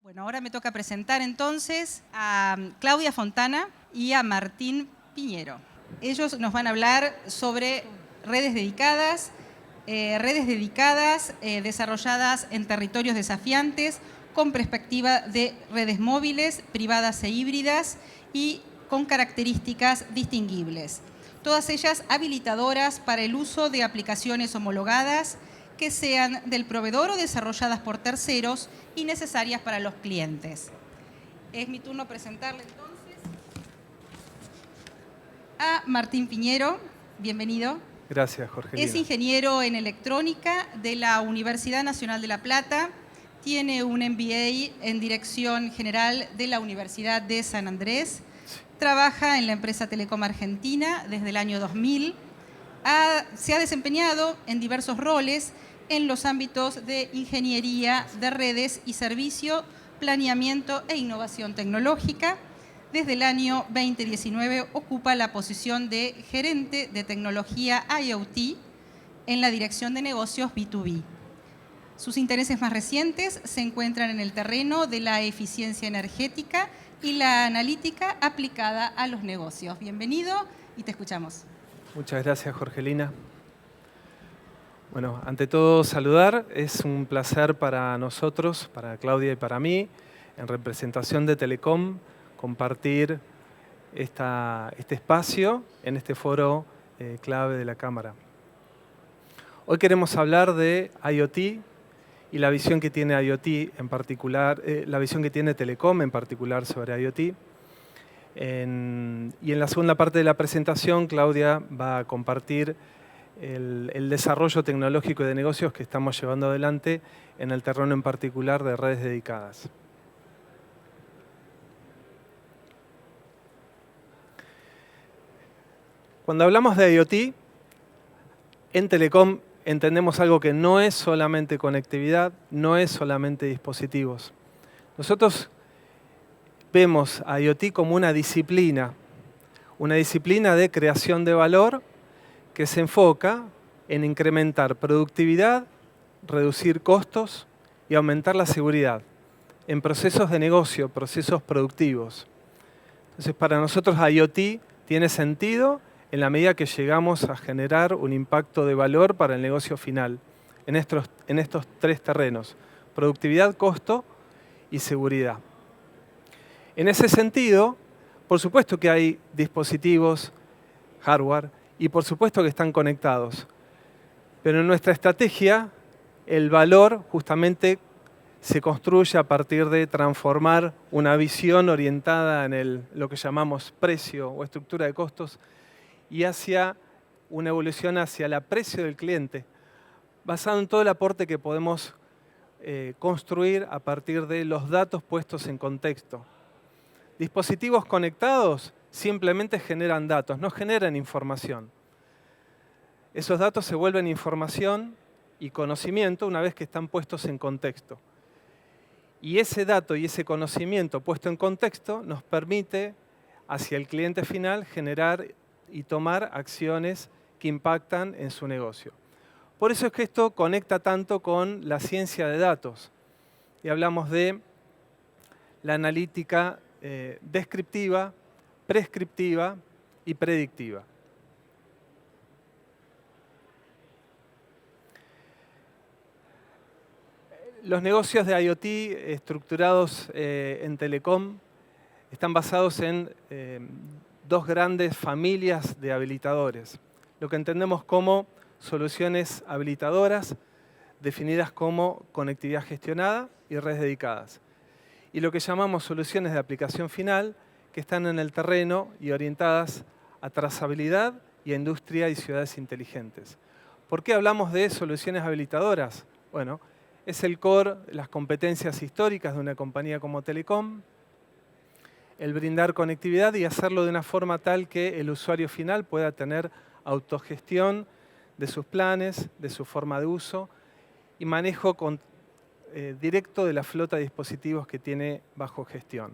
Bueno, ahora me toca presentar entonces a Claudia Fontana y a Martín Piñero. Ellos nos van a hablar sobre redes dedicadas desarrolladas en territorios desafiantes, con perspectiva de redes móviles, privadas e híbridas y con características distinguibles. Todas ellas habilitadoras para el uso de aplicaciones homologadas que sean del proveedor o desarrolladas por terceros y necesarias para los clientes. Es mi turno presentarle entonces a Martín Piñero. Bienvenido. Gracias, Jorgelina. Es ingeniero en electrónica de la Universidad Nacional de La Plata. Tiene un MBA en Dirección General de la Universidad de San Andrés. Trabaja en la empresa Telecom Argentina desde el año 2000. Se ha desempeñado en diversos roles en los ámbitos de ingeniería de redes y servicio, planeamiento e innovación tecnológica. Desde el año 2019 ocupa la posición de gerente de tecnología IoT en la dirección de negocios B2B. Sus intereses más recientes se encuentran en el terreno de la eficiencia energética y la analítica aplicada a los negocios. Bienvenido y te escuchamos. Muchas gracias, Jorgelina. Bueno, ante todo saludar. Es un placer para nosotros, para Claudia y para mí, en representación de Telecom, compartir este espacio en este foro clave de la Cámara. Hoy queremos hablar de IoT y la visión que tiene IoT en particular, la visión que tiene Telecom en particular sobre IoT. Y en la segunda parte de la presentación, Claudia va a compartir el desarrollo tecnológico y de negocios que estamos llevando adelante en el terreno en particular de redes dedicadas. Cuando hablamos de IoT, en Telecom entendemos algo que no es solamente conectividad, no es solamente dispositivos. Nosotros vemos a IoT como una disciplina de creación de valor que se enfoca en incrementar productividad, reducir costos y aumentar la seguridad en procesos de negocio, procesos productivos. Entonces, para nosotros IoT tiene sentido en la medida que llegamos a generar un impacto de valor para el negocio final en estos tres terrenos: productividad, costo y seguridad. En ese sentido, por supuesto que hay dispositivos, hardware, y por supuesto que están conectados. Pero en nuestra estrategia, el valor justamente se construye a partir de transformar una visión orientada en lo que llamamos precio o estructura de costos y hacia una evolución hacia el aprecio del cliente, basado en todo el aporte que podemos construir a partir de los datos puestos en contexto. Dispositivos conectados simplemente generan datos, no generan información. Esos datos se vuelven información y conocimiento una vez que están puestos en contexto. Y ese dato y ese conocimiento puesto en contexto nos permite, hacia el cliente final, generar y tomar acciones que impactan en su negocio. Por eso es que esto conecta tanto con la ciencia de datos. Y hablamos de la analítica descriptiva, prescriptiva y predictiva. Los negocios de IoT estructurados en Telecom están basados en dos grandes familias de habilitadores. Lo que entendemos como soluciones habilitadoras, definidas como conectividad gestionada y redes dedicadas. Y lo que llamamos soluciones de aplicación final, que están en el terreno y orientadas a trazabilidad y a industria y ciudades inteligentes. ¿Por qué hablamos de soluciones habilitadoras? Bueno, es el core, las competencias históricas de una compañía como Telecom, el brindar conectividad y hacerlo de una forma tal que el usuario final pueda tener autogestión de sus planes, de su forma de uso y manejo directo de la flota de dispositivos que tiene bajo gestión.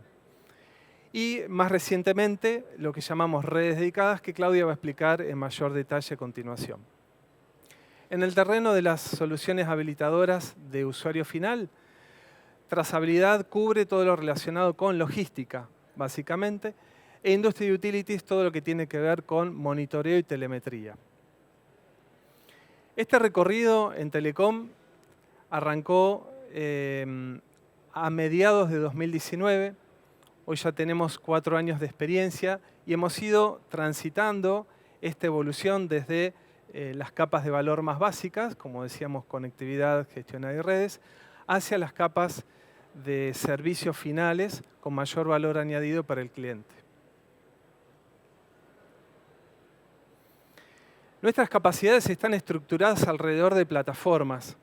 Y más recientemente, lo que llamamos redes dedicadas, que Claudia va a explicar en mayor detalle a continuación. En el terreno de las soluciones habilitadoras de usuario final, Trazabilidad cubre todo lo relacionado con logística, básicamente, e Industria y Utilities todo lo que tiene que ver con monitoreo y telemetría. Este recorrido en Telecom arrancó a mediados de 2019. Hoy ya tenemos 4 años de experiencia y hemos ido transitando esta evolución desde las capas de valor más básicas, como decíamos, conectividad, gestionada y redes, hacia las capas de servicios finales con mayor valor añadido para el cliente. Nuestras capacidades están estructuradas alrededor de plataformas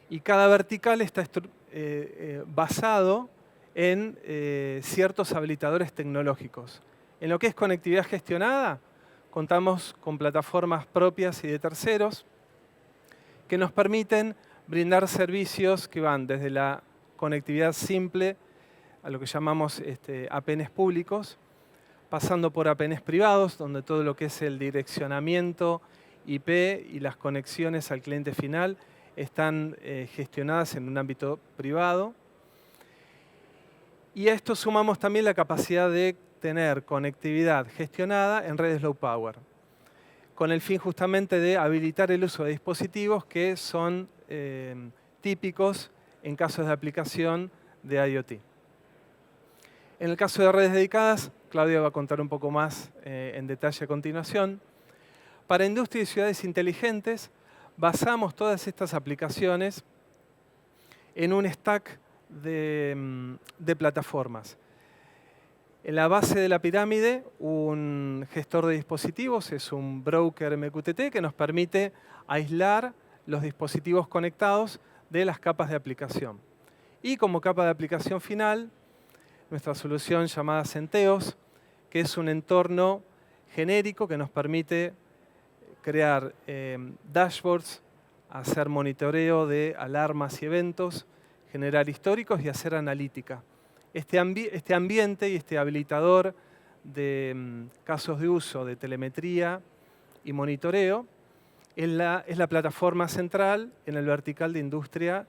y cada vertical está basado en ciertos habilitadores tecnológicos. En lo que es conectividad gestionada, contamos con plataformas propias y de terceros que nos permiten brindar servicios que van desde la conectividad simple a lo que llamamos APNs públicos, pasando por APNs privados, donde todo lo que es el direccionamiento IP y las conexiones al cliente final están gestionadas en un ámbito privado. Y a esto sumamos también la capacidad de tener conectividad gestionada en redes low power, con el fin justamente de habilitar el uso de dispositivos que son típicos en casos de aplicación de IoT. En el caso de redes dedicadas, Claudia va a contar un poco más en detalle a continuación. Para industria y ciudades inteligentes, basamos todas estas aplicaciones en un stack de plataformas. En la base de la pirámide, un gestor de dispositivos es un broker MQTT que nos permite aislar los dispositivos conectados de las capas de aplicación. Y como capa de aplicación final, nuestra solución llamada Centeos, que es un entorno genérico que nos permite crear dashboards, hacer monitoreo de alarmas y eventos, generar históricos y hacer analítica. Este ambiente y este habilitador de casos de uso de telemetría y monitoreo es la plataforma central en el vertical de industria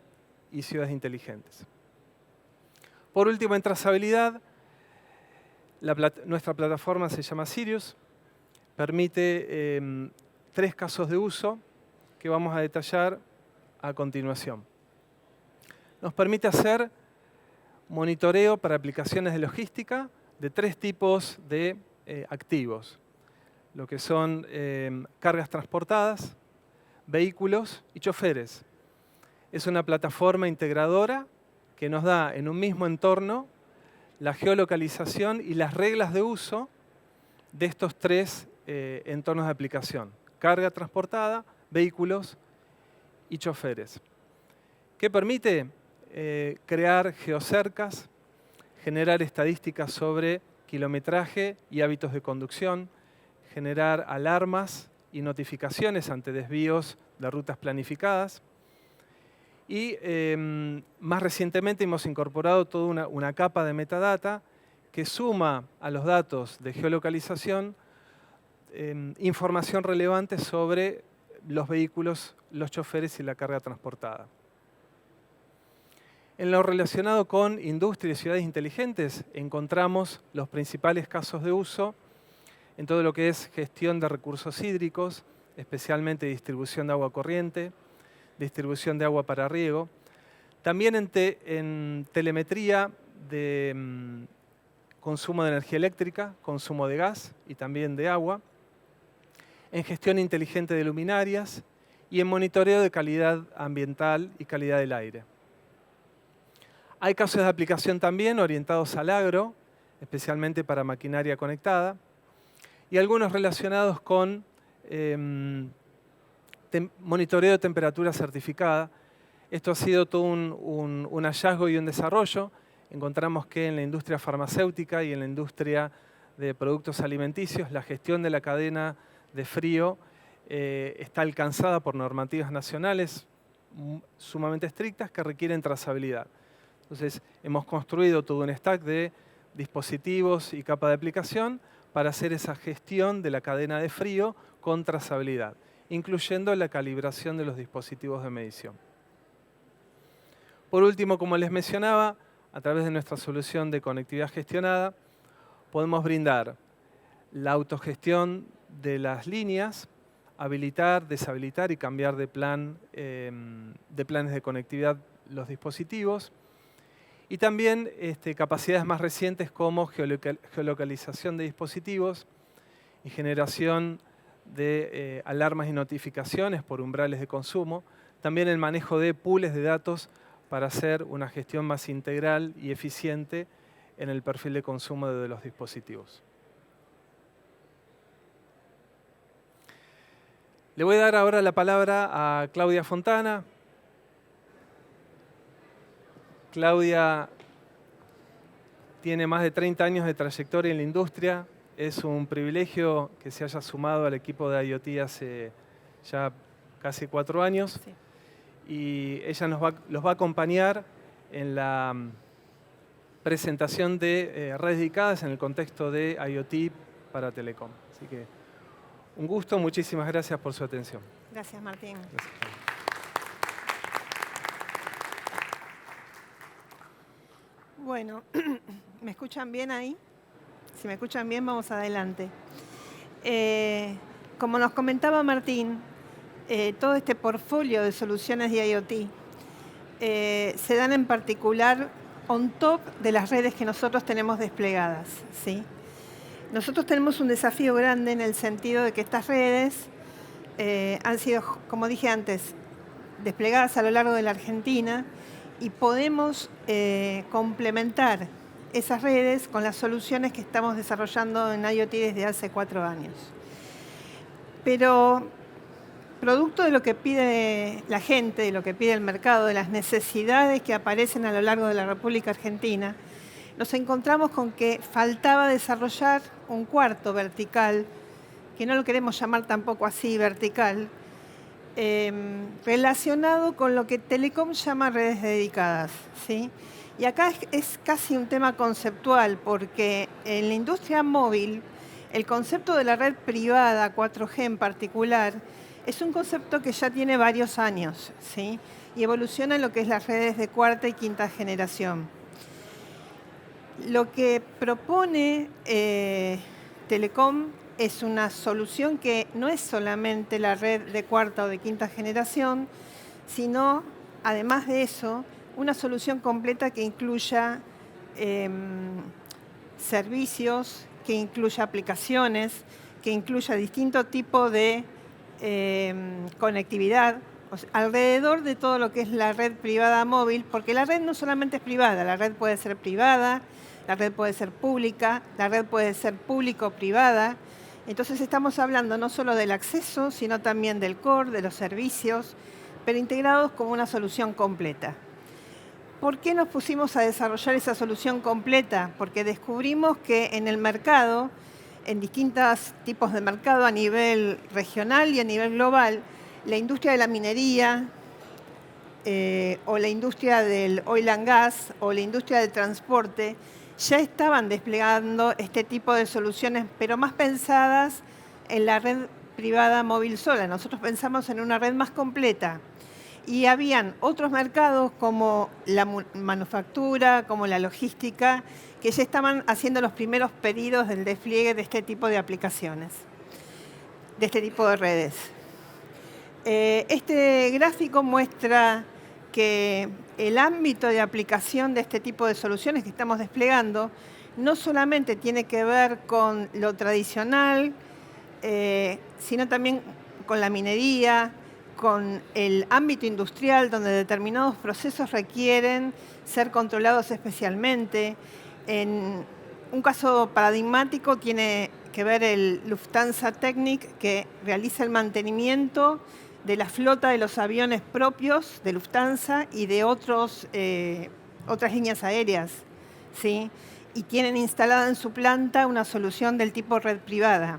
y ciudades inteligentes. Por último, en trazabilidad, nuestra plataforma se llama Sirius, permite 3 casos de uso que vamos a detallar a continuación. Nos permite hacer monitoreo para aplicaciones de logística de 3 tipos de activos, lo que son cargas transportadas, vehículos y choferes. Es una plataforma integradora que nos da en un mismo entorno la geolocalización y las reglas de uso de estos 3 entornos de aplicación: carga transportada, vehículos y choferes. ¿Qué permite? Crear geocercas, generar estadísticas sobre kilometraje y hábitos de conducción, generar alarmas y notificaciones ante desvíos de rutas planificadas. Y más recientemente hemos incorporado toda una capa de metadata que suma a los datos de geolocalización información relevante sobre los vehículos, los choferes y la carga transportada. En lo relacionado con industria y ciudades inteligentes, encontramos los principales casos de uso en todo lo que es gestión de recursos hídricos, especialmente distribución de agua corriente, distribución de agua para riego. También en telemetría de consumo de energía eléctrica, consumo de gas y también de agua. En gestión inteligente de luminarias y en monitoreo de calidad ambiental y calidad del aire. Hay casos de aplicación también orientados al agro, especialmente para maquinaria conectada, y algunos relacionados con monitoreo de temperatura certificada. Esto ha sido todo un hallazgo y un desarrollo. Encontramos que en la industria farmacéutica y en la industria de productos alimenticios, la gestión de la cadena de frío está alcanzada por normativas nacionales sumamente estrictas que requieren trazabilidad. Entonces, hemos construido todo un stack de dispositivos y capa de aplicación para hacer esa gestión de la cadena de frío con trazabilidad, incluyendo la calibración de los dispositivos de medición. Por último, como les mencionaba, a través de nuestra solución de conectividad gestionada, podemos brindar la autogestión de las líneas, habilitar, deshabilitar y cambiar de planes de conectividad los dispositivos. Y también capacidades más recientes como geolocalización de dispositivos y generación de alarmas y notificaciones por umbrales de consumo. También el manejo de pools de datos para hacer una gestión más integral y eficiente en el perfil de consumo de los dispositivos. Le voy a dar ahora la palabra a Claudia Fontana. Claudia tiene más de 30 años de trayectoria en la industria. Es un privilegio que se haya sumado al equipo de IoT hace ya casi 4 años. Sí. Y ella los va a acompañar en la presentación de redes dedicadas en el contexto de IoT para Telecom. Así que un gusto, muchísimas gracias por su atención. Gracias, Martín. Gracias. Bueno, ¿me escuchan bien ahí? Si me escuchan bien, vamos adelante. Como nos comentaba Martín, todo este portfolio de soluciones de IoT se dan en particular on top de las redes que nosotros tenemos desplegadas, ¿sí? Nosotros tenemos un desafío grande en el sentido de que estas redes han sido, como dije antes, desplegadas a lo largo de la Argentina y podemos complementar esas redes con las soluciones que estamos desarrollando en IoT desde hace 4 años. Pero producto de lo que pide la gente, de lo que pide el mercado, de las necesidades que aparecen a lo largo de la República Argentina, nos encontramos con que faltaba desarrollar un cuarto vertical, que no lo queremos llamar tampoco así vertical, relacionado con lo que Telecom llama redes dedicadas, ¿sí? Y acá es casi un tema conceptual, porque en la industria móvil, el concepto de la red privada, 4G en particular, es un concepto que ya tiene varios años, ¿sí? Y evoluciona en lo que es las redes de cuarta y quinta generación. Lo que propone Telecom es una solución que no es solamente la red de cuarta o de quinta generación, sino, además de eso, una solución completa que incluya servicios, que incluya aplicaciones, que incluya distinto tipo de conectividad, o sea, alrededor de todo lo que es la red privada móvil, porque la red no solamente es privada, la red puede ser privada, la red puede ser pública, la red puede ser público-privada. Entonces estamos hablando no solo del acceso, sino también del core, de los servicios, pero integrados como una solución completa. ¿Por qué nos pusimos a desarrollar esa solución completa? Porque descubrimos que en el mercado, en distintos tipos de mercado a nivel regional y a nivel global, la industria de la minería, o la industria del oil and gas, o la industria del transporte, ya estaban desplegando este tipo de soluciones, pero más pensadas en la red privada móvil sola. Nosotros pensamos en una red más completa. Y habían otros mercados como la manufactura, como la logística, que ya estaban haciendo los primeros pedidos del despliegue de este tipo de aplicaciones, de este tipo de redes. Este gráfico muestra que el ámbito de aplicación de este tipo de soluciones que estamos desplegando no solamente tiene que ver con lo tradicional, sino también con la minería, con el ámbito industrial, donde determinados procesos requieren ser controlados especialmente. En un caso paradigmático tiene que ver el Lufthansa Technik, que realiza el mantenimiento de la flota de los aviones propios de Lufthansa y de otras líneas aéreas, ¿sí? Y tienen instalada en su planta una solución del tipo red privada.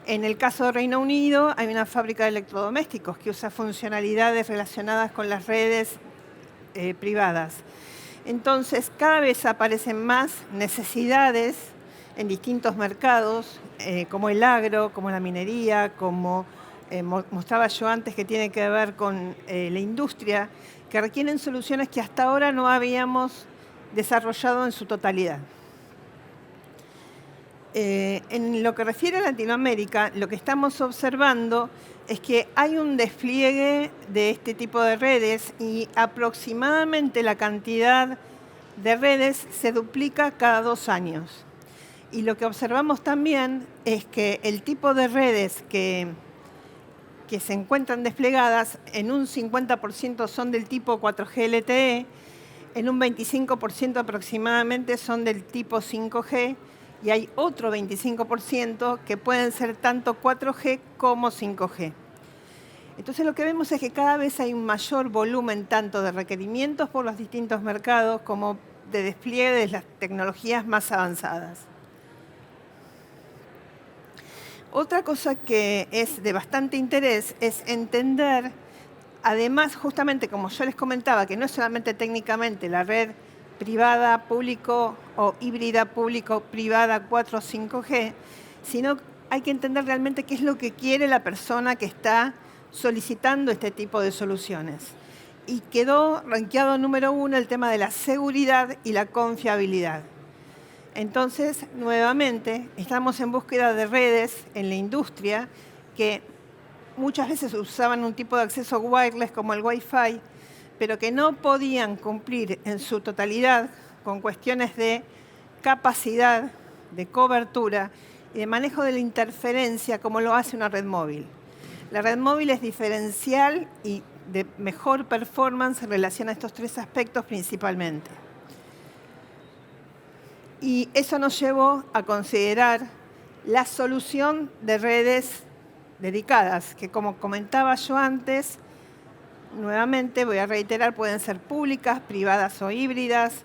En el caso de Reino Unido hay una fábrica de electrodomésticos que usa funcionalidades relacionadas con las redes privadas. Entonces, cada vez aparecen más necesidades en distintos mercados, como el agro, como la minería, como mostraba yo antes, que tiene que ver con la industria, que requieren soluciones que hasta ahora no habíamos desarrollado en su totalidad. En lo que refiere a Latinoamérica, lo que estamos observando es que hay un despliegue de este tipo de redes y aproximadamente la cantidad de redes se duplica cada 2 años. Y lo que observamos también es que el tipo de redes que se encuentran desplegadas, en un 50% son del tipo 4G LTE, en un 25% aproximadamente son del tipo 5G, y hay otro 25% que pueden ser tanto 4G como 5G. Entonces lo que vemos es que cada vez hay un mayor volumen tanto de requerimientos por los distintos mercados como de despliegue de las tecnologías más avanzadas. Otra cosa que es de bastante interés es entender, además, justamente como yo les comentaba, que no es solamente técnicamente la red privada, público o híbrida público-privada 4 o 5G, sino hay que entender realmente qué es lo que quiere la persona que está solicitando este tipo de soluciones. Y quedó rankeado número 1 el tema de la seguridad y la confiabilidad. Entonces, nuevamente, estamos en búsqueda de redes en la industria que muchas veces usaban un tipo de acceso wireless como el Wi-Fi, pero que no podían cumplir en su totalidad con cuestiones de capacidad, de cobertura y de manejo de la interferencia como lo hace una red móvil. La red móvil es diferencial y de mejor performance en relación a estos 3 aspectos principalmente. Y eso nos llevó a considerar la solución de redes dedicadas, que como comentaba yo antes, nuevamente voy a reiterar, pueden ser públicas, privadas o híbridas,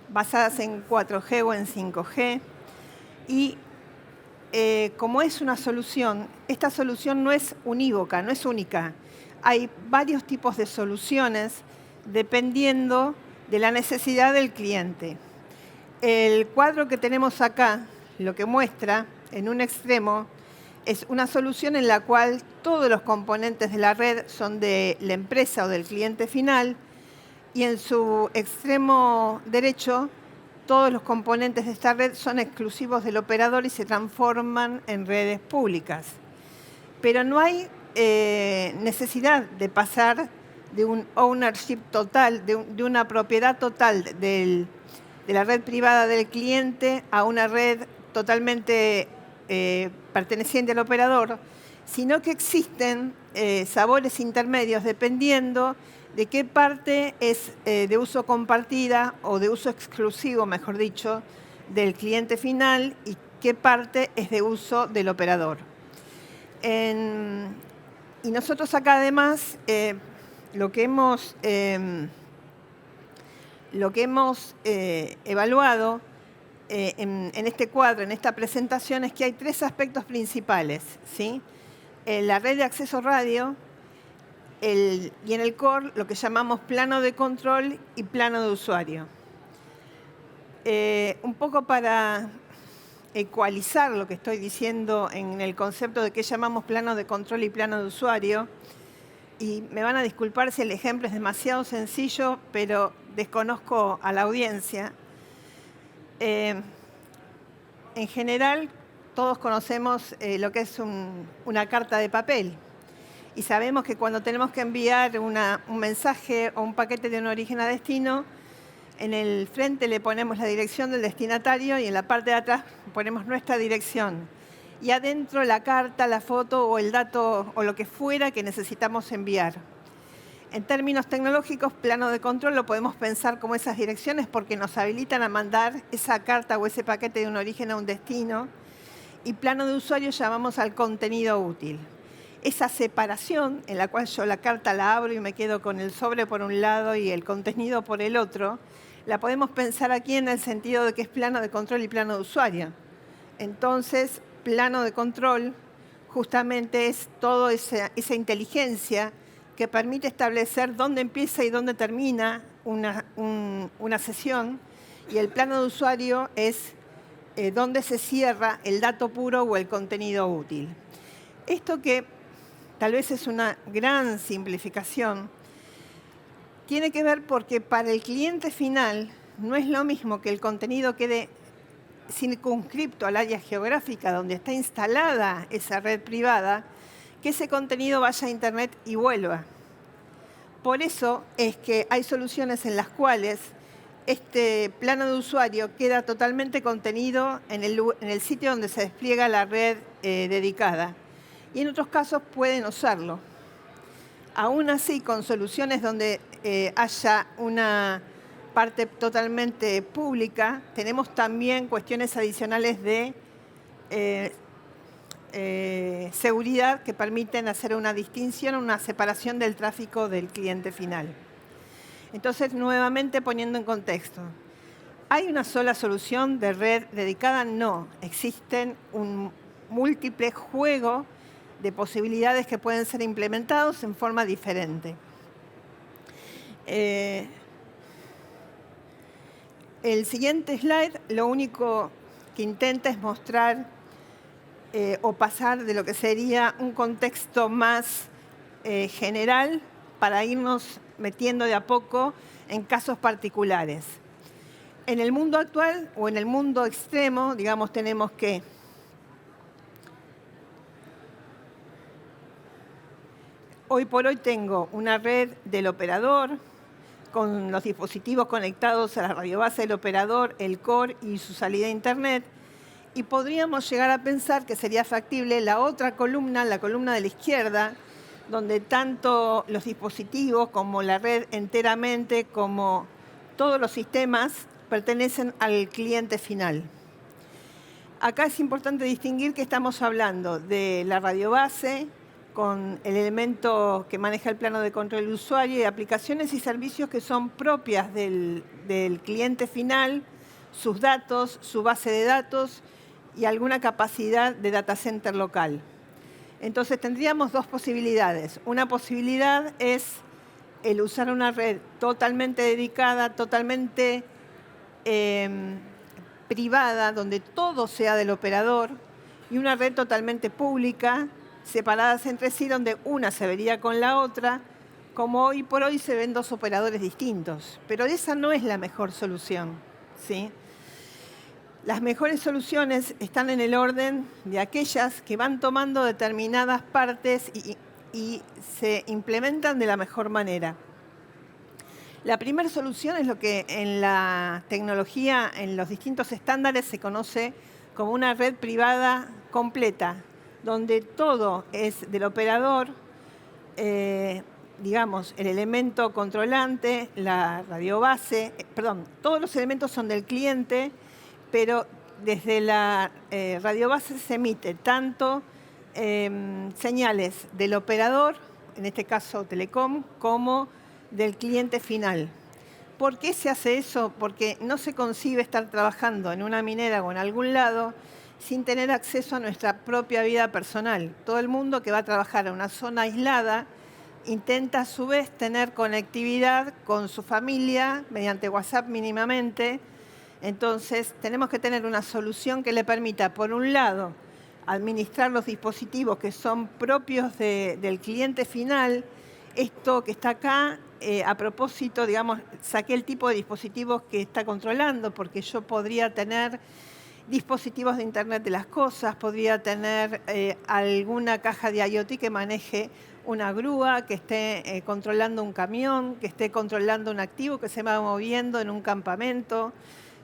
basadas en 4G o en 5G. Y como es una solución, esta solución no es unívoca, no es única. Hay varios tipos de soluciones dependiendo de la necesidad del cliente. El cuadro que tenemos acá, lo que muestra en un extremo, es una solución en la cual todos los componentes de la red son de la empresa o del cliente final, y en su extremo derecho, todos los componentes de esta red son exclusivos del operador y se transforman en redes públicas. Pero no hay necesidad de pasar de un ownership total, de una propiedad total de la red privada del cliente a una red totalmente perteneciente al operador, sino que existen sabores intermedios dependiendo de qué parte es de uso compartida o de uso exclusivo, mejor dicho, del cliente final y qué parte es de uso del operador. Y nosotros acá además lo que hemos evaluado en este cuadro, en esta presentación, es que hay 3 aspectos principales, ¿sí? La red de acceso radio y en el core lo que llamamos plano de control y plano de usuario. Un poco para ecualizar lo que estoy diciendo en el concepto de qué llamamos plano de control y plano de usuario, y me van a disculpar si el ejemplo es demasiado sencillo, pero desconozco a la audiencia. En general, todos conocemos lo que es una carta de papel. Y sabemos que cuando tenemos que enviar un mensaje o un paquete de un origen a destino, en el frente le ponemos la dirección del destinatario y en la parte de atrás ponemos nuestra dirección. Y adentro la carta, la foto o el dato o lo que fuera que necesitamos enviar. En términos tecnológicos, plano de control lo podemos pensar como esas direcciones porque nos habilitan a mandar esa carta o ese paquete de un origen a un destino. Y plano de usuario llamamos al contenido útil. Esa separación en la cual yo la carta la abro y me quedo con el sobre por un lado y el contenido por el otro, la podemos pensar aquí en el sentido de que es plano de control y plano de usuario. Entonces, plano de control justamente es toda esa inteligencia que permite establecer dónde empieza y dónde termina una sesión, y el plano de usuario es dónde se cierra el dato puro o el contenido útil. Esto que tal vez es una gran simplificación, tiene que ver porque para el cliente final no es lo mismo que el contenido quede circunscripto al área geográfica donde está instalada esa red privada, que ese contenido vaya a Internet y vuelva. Por eso es que hay soluciones en las cuales este plano de usuario queda totalmente contenido en el sitio donde se despliega la red dedicada. Y en otros casos pueden usarlo. Aún así, con soluciones donde haya una parte totalmente pública, tenemos también cuestiones adicionales de seguridad que permiten hacer una distinción, una separación del tráfico del cliente final. Entonces, nuevamente poniendo en contexto, ¿hay una sola solución de red dedicada? No, existen un múltiple juego de posibilidades que pueden ser implementados en forma diferente. El siguiente slide lo único que intenta es mostrar o pasar de lo que sería un contexto más general para irnos metiendo de a poco en casos particulares. En el mundo actual o en el mundo extremo, digamos, tenemos que hoy por hoy tengo una red del operador con los dispositivos conectados a la radiobase del operador, el core y su salida a Internet. Y podríamos llegar a pensar que sería factible la otra columna, la columna de la izquierda, donde tanto los dispositivos como la red enteramente, como todos los sistemas, pertenecen al cliente final. Acá es importante distinguir que estamos hablando de la radiobase, con el elemento que maneja el plano de control del usuario y aplicaciones y servicios que son propias del cliente final, sus datos, su base de datos y alguna capacidad de data center local. Entonces tendríamos dos posibilidades. Una posibilidad es el usar una red totalmente dedicada, totalmente privada, donde todo sea del operador, y una red totalmente pública, separadas entre sí, donde una se vería con la otra, como hoy por hoy se ven dos operadores distintos. Pero esa no es la mejor solución, ¿sí? Las mejores soluciones están en el orden de aquellas que van tomando determinadas partes y se implementan de la mejor manera. La primera solución es lo que en la tecnología, en los distintos estándares, se conoce como una red privada completa, donde todo es del operador, digamos, el elemento controlante, la radiobase, todos los elementos son del cliente, pero desde la radiobase se emite tanto señales del operador, en este caso Telecom, como del cliente final. ¿Por qué se hace eso? Porque no se concibe estar trabajando en una minera o en algún lado sin tener acceso a nuestra propia vida personal. Todo el mundo que va a trabajar en una zona aislada intenta a su vez tener conectividad con su familia mediante WhatsApp mínimamente. Entonces tenemos que tener una solución que le permita, por un lado, administrar los dispositivos que son propios del cliente final. Esto que está acá, a propósito, digamos, saqué el tipo de dispositivos que está controlando, porque yo podría tener dispositivos de Internet de las cosas, podría tener alguna caja de IoT que maneje una grúa, que esté controlando un camión, que esté controlando un activo que se va moviendo en un campamento.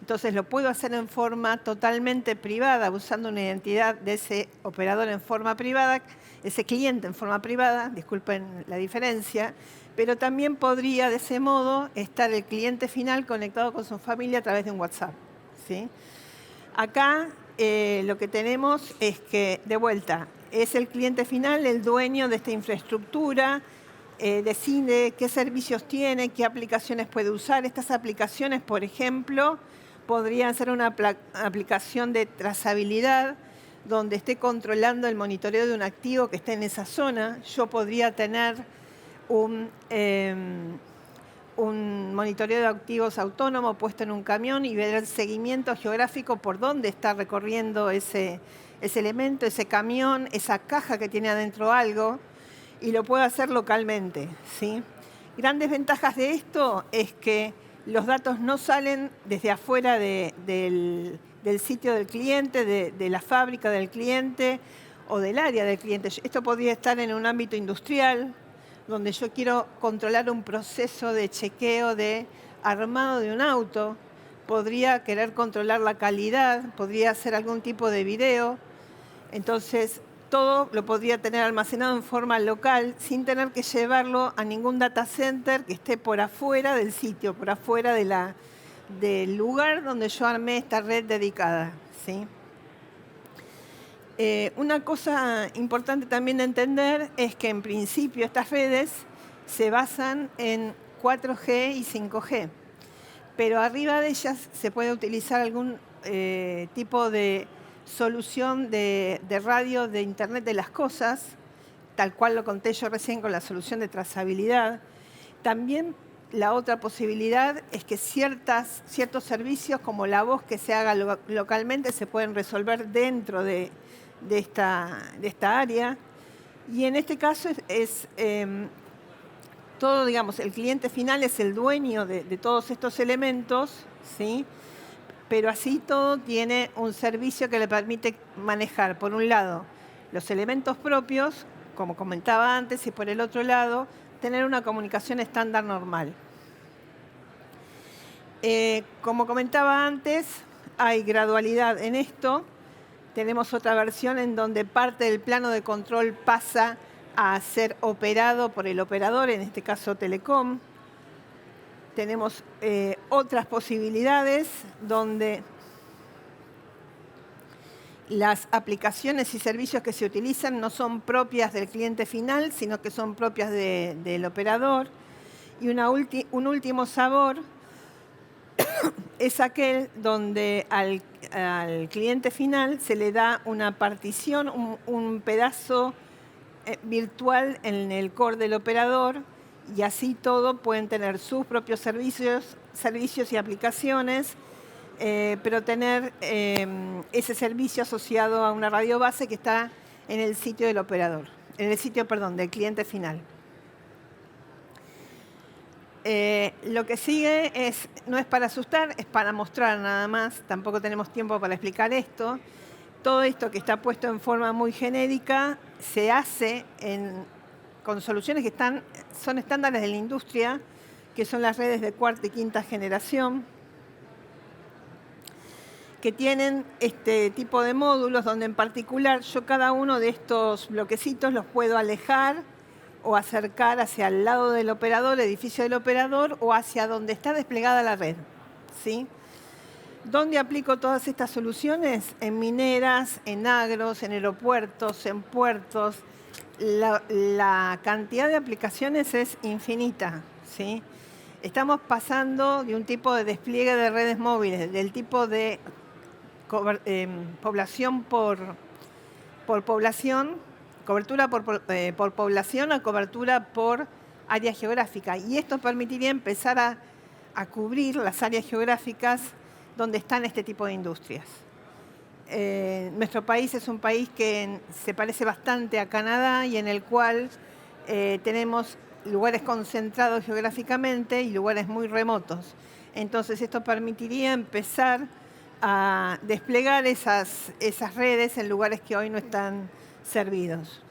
Entonces lo puedo hacer en forma totalmente privada, usando una identidad de ese operador en forma privada, ese cliente en forma privada, disculpen la diferencia, pero también podría de ese modo estar el cliente final conectado con su familia a través de un WhatsApp, ¿sí? Acá lo que tenemos es que, de vuelta, es el cliente final el dueño de esta infraestructura, decide qué servicios tiene, qué aplicaciones puede usar. Estas aplicaciones, por ejemplo, podrían ser una aplicación de trazabilidad, donde esté controlando el monitoreo de un activo que esté en esa zona. Yo podría tener un monitoreo de activos autónomo puesto en un camión y ver el seguimiento geográfico por dónde está recorriendo ese elemento, ese camión, esa caja que tiene adentro algo. y lo puedo hacer localmente, ¿sí? Grandes ventajas de esto es que los datos no salen desde afuera del sitio del cliente, de la fábrica del cliente o del área del cliente. Esto podría estar en un ámbito industrial, donde yo quiero controlar un proceso de chequeo de armado de un auto. Podría querer controlar la calidad, podría hacer algún tipo de video. Entonces, todo lo podría tener almacenado en forma local sin tener que llevarlo a ningún data center que esté por afuera del sitio, por afuera del lugar donde yo armé esta red dedicada, ¿sí? Una cosa importante también de entender es que en principio estas redes se basan en 4G y 5G, pero arriba de ellas se puede utilizar algún tipo de solución de radio de Internet de las cosas, tal cual lo conté yo recién con la solución de trazabilidad. También la otra posibilidad es que ciertos servicios, como la voz que se haga localmente, se pueden resolver dentro de esta área. Y en este caso todo, digamos, el cliente final es el dueño de todos estos elementos, ¿sí? Pero así todo tiene un servicio que le permite manejar, por un lado, los elementos propios, como comentaba antes, y por el otro lado, tener una comunicación estándar normal. Como comentaba antes, hay gradualidad en esto. Tenemos otra versión en donde parte del plano de control pasa a ser operado por el operador, en este caso Telecom. Tenemos otras posibilidades donde las aplicaciones y servicios que se utilizan no son propias del cliente final, sino que son propias del operador. Y un último sabor es aquel donde al cliente final se le da una partición, un pedazo virtual en el core del operador, y así todo pueden tener sus propios servicios y aplicaciones, pero tener ese servicio asociado a una radio base que está en el sitio del operador, en el sitio, perdón, del cliente final. Lo que sigue no es para asustar, es para mostrar nada más. Tampoco tenemos tiempo para explicar esto. Todo esto que está puesto en forma muy genérica se hace con soluciones que son estándares de la industria, que son las redes de cuarta y quinta generación, que tienen este tipo de módulos donde en particular yo cada uno de estos bloquecitos los puedo alejar o acercar hacia el lado del operador, el edificio del operador, o hacia donde está desplegada la red, ¿sí? ¿Dónde aplico todas estas soluciones? En mineras, en agros, en aeropuertos, en puertos. La cantidad de aplicaciones es infinita, ¿sí? Estamos pasando de un tipo de despliegue de redes móviles, del tipo de población por población, cobertura por población a cobertura por área geográfica. Y esto permitiría empezar a cubrir las áreas geográficas donde están este tipo de industrias. Nuestro país es un país que se parece bastante a Canadá y en el cual tenemos lugares concentrados geográficamente y lugares muy remotos. Entonces esto permitiría empezar a desplegar esas redes en lugares que hoy no están servidos.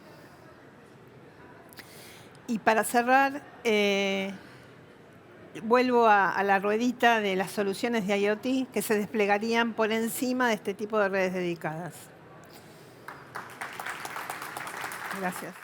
Y para cerrar, vuelvo a la ruedita de las soluciones de IoT que se desplegarían por encima de este tipo de redes dedicadas. Gracias.